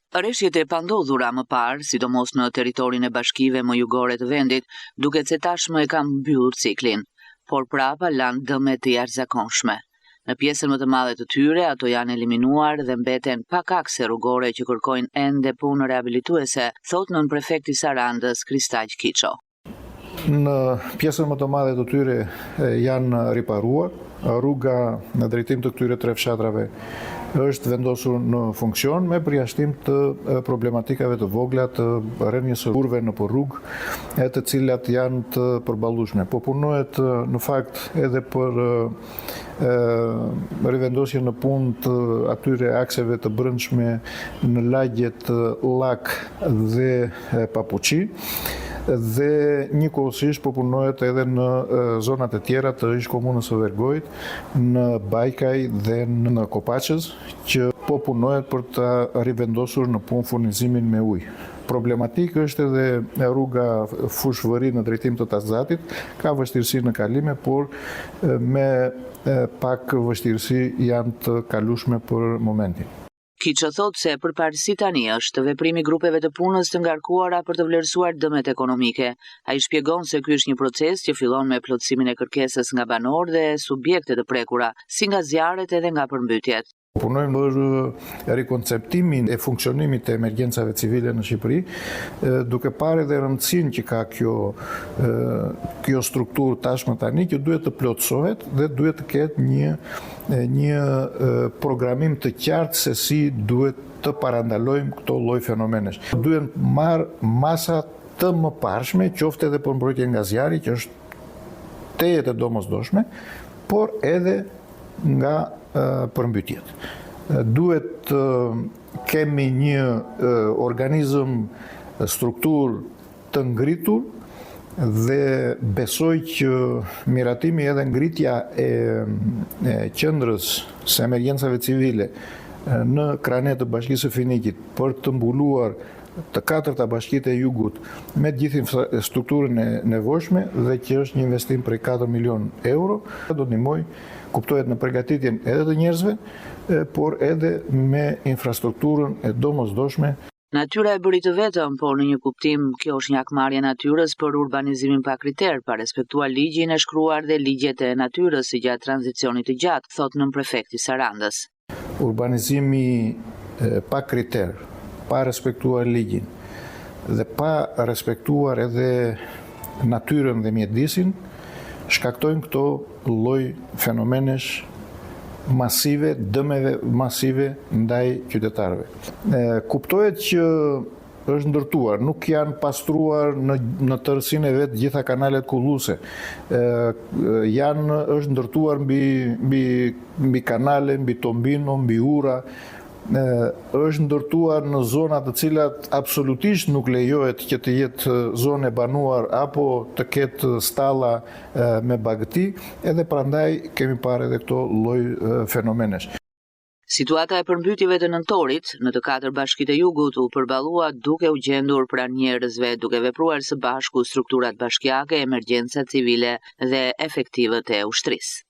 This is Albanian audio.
Rreshjet e pandodhura më parë, sidomos në territorin e bashkive më jugore të vendit, duket se tashmë e kanë mbyllur ciklin, por prapa lanë dëme të jashtëzakonshme. Në pjesën më të madhe të tyre, ato janë eliminuar dhe mbeten pak akse rrugore që kërkojnë ende punë reabilituese, thot nën prefekti i Sarandës, Kristaq Kiço. Në pjesën më të madhe të tyre janë riparuar, rruga në drejtim të këtyre tre fshatrave është vendosur në funksion me përjashtim të problematikave të vogla të rënies së kurve në rrugë, të cilat janë të përballueshme. Po punohet në fakt edhe për rivendosje në punë të atyre akseve të brendshme në lagjet Llak dhe Papuçi. Dhe njëkohësisht po punohet edhe në zonat e tjera të ish komunës së Vergojit, në Bajkaj dhe në Kopaqës, që po punohet për të rivendosur në punë furnizimin me ujë. Problematik është edhe rruga Fushvëri në drejtim të Tazatit, ka vështirësi në kalime, por me pak vështirësi janë të kalueshme për momentin. Kiço thot se përparësi tani është veprimi grupeve të punës të ngarkuara për të vlerësuar dëmet ekonomike. Ai shpjegon se ky është një proces që fillon me plotësimin e kërkesës nga banorë dhe subjekte të prekura, si nga zjarret edhe nga përmbytjet. Punojmë për rikonceptimin e funksionimit të emergjencave civile në Shqipëri, duke parë edhe rëndësinë që ka kjo strukturë tashmë tani, që duhet të plotësohet dhe duhet të ketë një programim të qartë se si duhet të parandalojmë këto lloj fenomenesh. Duhet marrë masa të mëparshme, qoftë edhe për mbrojtje nga zjarri, që është tejet e domosdoshme, por edhe nga përmbytjet. Duhet kemi një organizëm strukturë të ngritur dhe besoj që miratimi edhe ngritja e qendrës së emergjencave civile në kranet të Bashkisë së Finikit për të mbuluar të katërta bashkitë e jugut me gjithë infrastrukturën e nevojshme dhe që është një investim prej 4 milion euro, do të ndihmoj, kuptohet në përgatitjen edhe të njerëzve, por edhe me infrastrukturën e domosdoshme. Natyra e bëri të vetëm, por në një kuptim kjo është një akmarrje natyrës për urbanizimin pa kriter, pa respektuar ligjin e shkruar dhe ligjet e natyrës si gjatë tranzicionit të gjatë, thot nën prefekti i Sarandës. Urbanizimi pa kriter, pa respektuar ligjin dhe pa respektuar edhe natyrën dhe mjedisin, shkaktojnë këto lloj fenomenesh masive, dëmeve masive ndaj qytetarëve. Kuptohet që është ndërtuar, nuk janë pastruar në tërësinë e vet gjitha kanalet kulluese. Është ndërtuar mbi kanale, mbi tombino, mbi ura. Është ndërtuar në zona të cilat absolutisht nuk lejohet që të jetë zonë e banuar apo të ketë stalla me bagëti, edhe prandaj kemi parë edhe këto lloj fenomenesh. Situata e përmbytjeve të nëntorit në të katër bashkitë e jugut u përballua duke u gjendur pranë njerëzve, duke vepruar së bashku strukturat bashkiake, emergjenca civile dhe efektivët e ushtrisë.